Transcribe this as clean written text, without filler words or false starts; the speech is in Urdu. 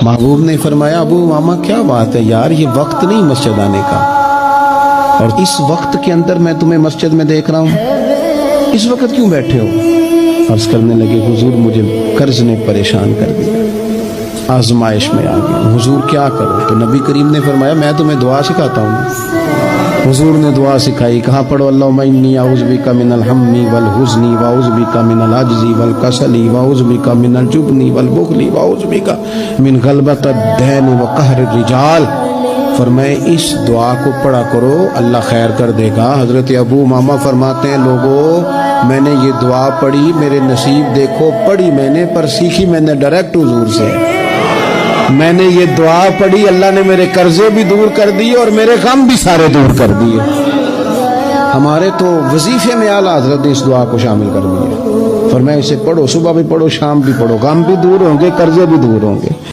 محبوب نے فرمایا ابو امامہ کیا بات ہے یار، یہ وقت نہیں مسجد آنے کا، اور اس وقت کے اندر میں تمہیں مسجد میں دیکھ رہا ہوں، اس وقت کیوں بیٹھے ہو؟ عرض کرنے لگے حضور مجھے قرض نے پریشان کر دیا، آزمائش میں آ گیا، حضور کیا کروں؟ تو نبی کریم نے فرمایا میں تمہیں دعا سکھاتا ہوں۔ حضور نے دعا سکھائی، کہاں پڑھو اللہم انی اعوذ بک من الہم والحزن واعوذ بک من العجز والکسل واعوذ بک من الجبن والبخل واعوذ بک من غلبۃ الدین وقہر الرجال۔ فرمائے اس دعا کو پڑھا کرو، اللہ خیر کر دے گا۔ حضرت ابو امامہ فرماتے ہیں لوگوں میں نے یہ دعا پڑھی، میرے نصیب دیکھو، پڑھی میں نے پر سیکھی میں نے ڈائریکٹ حضور سے۔ میں نے یہ دعا پڑھی، اللہ نے میرے قرضے بھی دور کر دیے اور میرے غم بھی سارے دور کر دیے۔ ہمارے تو وظیفے میں اعلیٰ حضرت نے اس دعا کو شامل کر دیا، فرمایا اسے پڑھو، صبح بھی پڑھو، شام بھی پڑھو، غم بھی دور ہوں گے، قرضے بھی دور ہوں گے۔